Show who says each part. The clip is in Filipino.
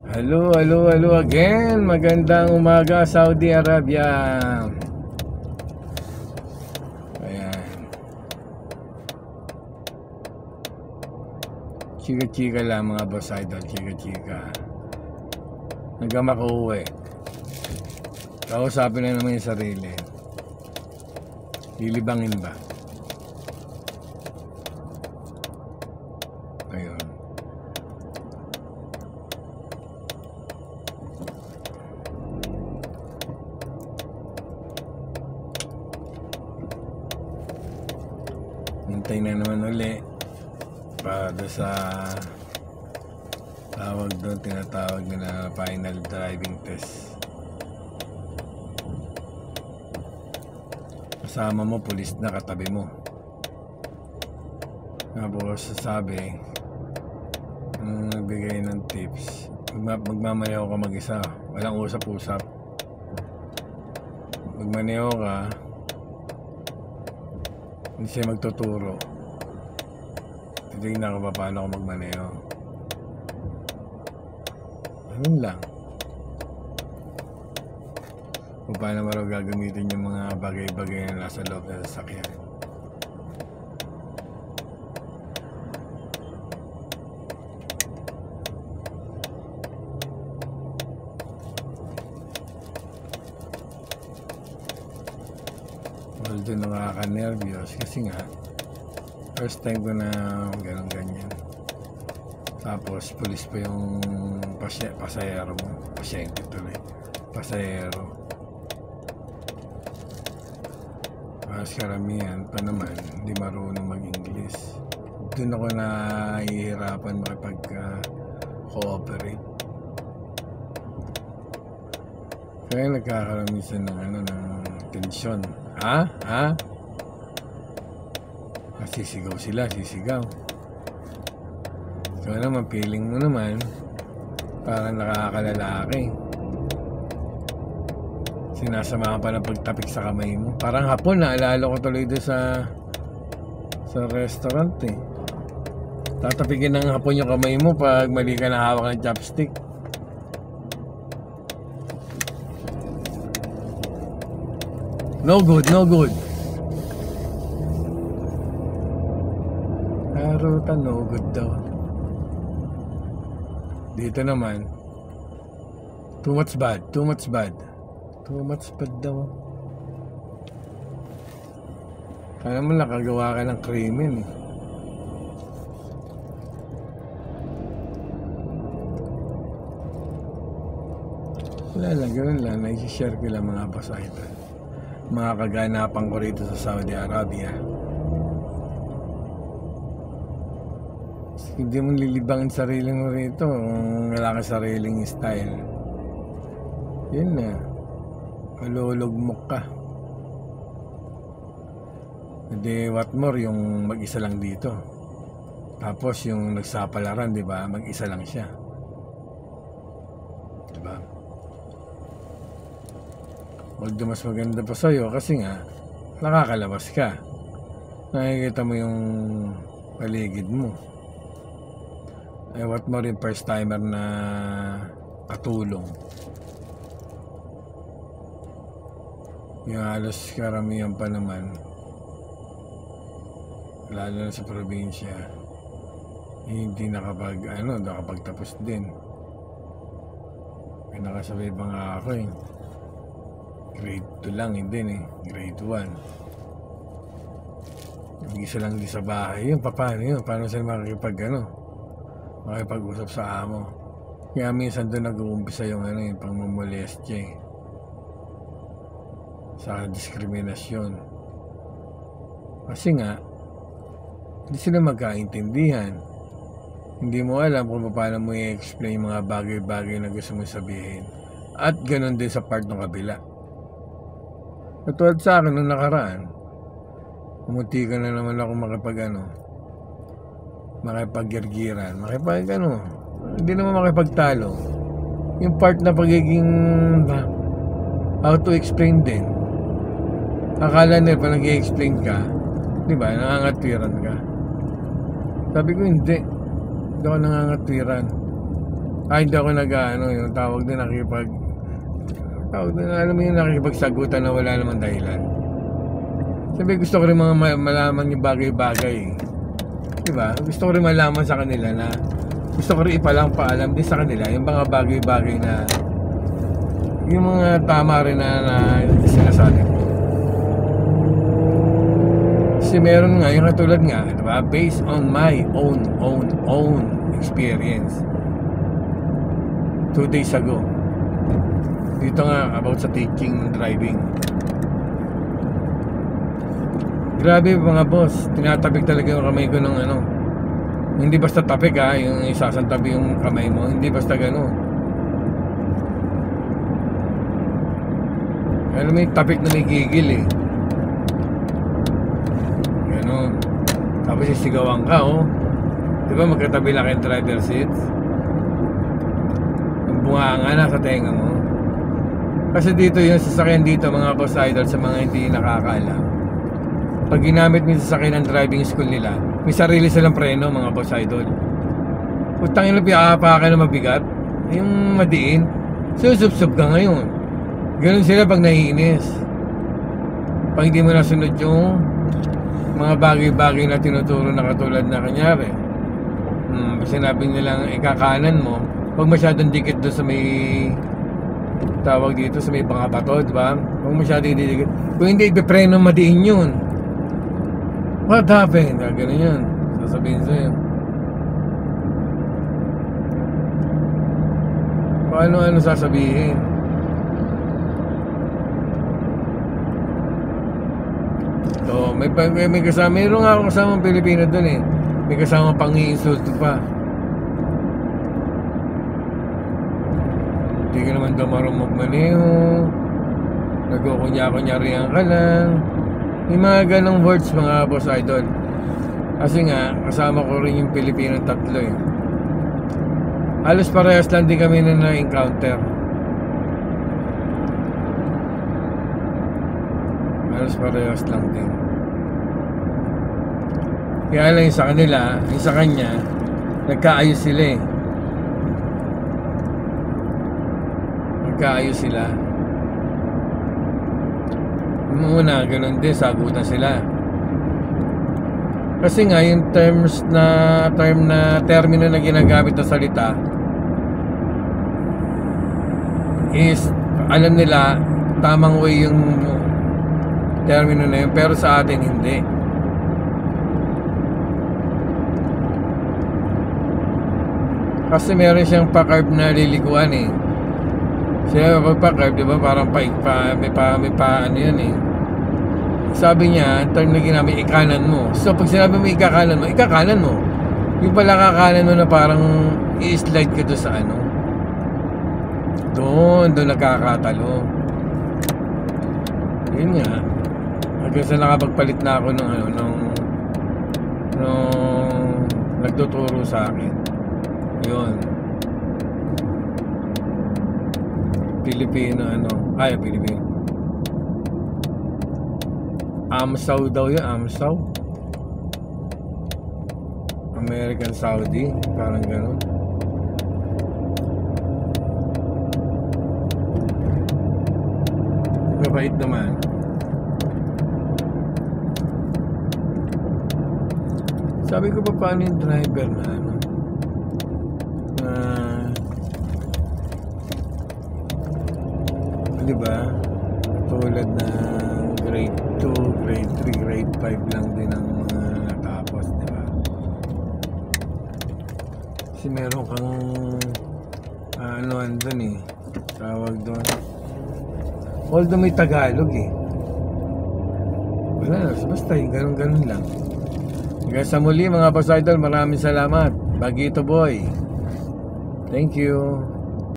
Speaker 1: Hello, hello, hello again. Magandang umaga, Saudi Arabia. Ayan. Chika-chika lang mga boss idol. Chika-chika. Hanggang makauwi. Kausapin na naman yung sarili. Lilibangin ba? Ayun. Hintay na naman uli para sa tawag doon, tinatawag na final driving test. Kasama mo, pulis na katabi mo. Tapos sasabi, nagbigay ng tips, magmamaneho ka mag-isa, walang usap-usap. Magmaneho ka, hindi siya magtuturo. Titignan ka pa paano ako magmaneho. Ganun lang. Kung paano mo raw gagamitin yung mga bagay-bagay na nasa loob ng sasakyan. Although nakaka-nervyos kasi nga first time ko na ganyan. Tapos pulis pa yung pasahero mo. Pasyente tuloy. Pasahero. Mas karamihan pa naman hindi marunong mag-English. Doon ako nahihirapan makipag-cooperate. Kaya nagkakaroon minsan ng tensyon. Ha? Sisigaw sila, sisigaw. So naman, feeling mo naman parang nakakalalaki. Sinasama pa ng pagtapik sa kamay mo. Parang hapon, naalala ko tuloy doon sa restaurant eh. Tatapikin ng hapon yung kamay mo pag mali ka na hawak ng chopstick. No good, no good. Haruta, no good daw. Dito naman, too much bad, too much bad. Too much bad daw. Kaya naman nakagawa ka ng krimen eh. Wala lang, ganoon lang. Naisishare ko lang mga pasahero. Mga kaganapan ko rito sa Saudi Arabia. Hindi mo lilibangin sarili mo rito kung wala ka sariling style. Yun na. Malulugmok ka. Hindi, what more yung mag-isa lang dito. Tapos yung nagsapalaran, di ba? Mag-isa lang siya. Di ba? Although mas maganda pa sa'yo kasi nga nakakalabas ka. Nakikita mo yung paligid mo. What more yung first timer na katulong. Yung halos karamihan pa naman, lalo na sa probinsya, hindi nakapagtapos din. May nakasabay pa nga ako eh. Grade 2 lang, hindi eh. Grade 1. Mag-isa lang di sa bahay. Yun, paano yun? Paano sila makipag-usap sa amo? Kaya minsan doon nag-uumpisa yung yung pangmamolestya eh. Sa diskriminasyon. Kasi nga, hindi sila magkaintindihan. Hindi mo alam kung paano mo i-explain yung mga bagay-bagay na gusto mo sabihin. At ganoon din sa part ng kabila. Katulad sa akin nung nakaraan, pumunti ka na naman ako makipag-girgiran, hindi naman makipagtalo. Yung part na pagiging how to explain din. Akala nila pa nag-i-explain ka, di ba, nangangatwiran ka. Sabi ko hindi ako nangangatwiran. Hindi ako yung tawag din alam mo yung nakikipagsagutan na wala namang dahilan. Sabi, gusto ko rin mga malaman yung bagay-bagay, diba? Gusto ko rin malaman sa kanila na gusto ko rin paalam din sa kanila yung mga bagay-bagay na yung mga tama rin na sinasabi ko. Kasi meron nga yung katulad nga, diba? Based on my own experience 2 days ago dito nga about sa teaching driving. Grabe mga boss, tinatabik talaga yung kamay ko ng hindi basta tapik yung isasantabi yung kamay mo, hindi basta gano'n. Alam mo yung tapik na may gigil gano'n. Tapos sisigawan ka diba magkatabi lang kayong driver seats, yung bunganga na sa tenga mo. Kasi dito yung sasakyan dito mga boss idol, sa mga hindi nakakaalam, pag ginamit mo yung sasakyan ng driving school nila, may sarili silang preno mga boss idol. Putang ina, piapakan na mabigat, yung madiin, susubsub ka ngayon. Ganun sila pag naiinis. Pag hindi mo nasunod yung mga bagay-bagay na tinuturo na katulad na kanyari, sinabi nilang ikakanan mo, huwag masyadong dikit doon sa may tawag dito, sa may pangabato, diba? Huwag masyadong dikit. Kung hindi ipipreno, madiin yun. What happened? Ganun yun, sasabihin sa'yo. Paano sasabihin? So, may kasama, mayroon nga ako kasamang Pilipino dun may kasama pang-i-insulto pa. Hindi ka naman daw marunong magmaneho, nagkukunya-kunyarihan ka lang. May mga ganong words mga boss idol. Kasi nga, kasama ko rin yung Pilipino 3 Halos parehas lang din kami na-encounter. Halos parehas lang din. Kaya lang yung sa kanila, yung sa kanya, nagkaayos sila Nagkaayos sila. Muna, ganun din, sagutan sila. Kasi nga, yung term na termino na ginagamit na salita is, alam nila, tamang way yung termino na yun, pero sa atin hindi. Kasi meron siyang pa-carb na lilikuan Siya pag-pa-carb, diba? Parang may ano yun Sabi niya, term na ginamit, ikanan mo. So pag sinabi mo ikakanan mo. Yung pala kakanan mo na parang i-slide ka doon sa Doon nakakatalo. Yun nga. Hanggang sa nakapagpalit na ako nung nagtuturo sa akin. Yun. Pilipino Pilipino. Amsaw daw yun, Amsaw. American Saudi, parang gano'n. Mabait naman. Sabi ko pa, paano yung driver na diba? Tulad na grade 2, grade 3, grade 5 lang din ang mga natapos, diba? Kasi meron kang andun tawag doon. Although may Tagalog wala, basta ganun lang. Hanggang sa muli mga boss idol, maraming salamat. Bagito boy. Thank you.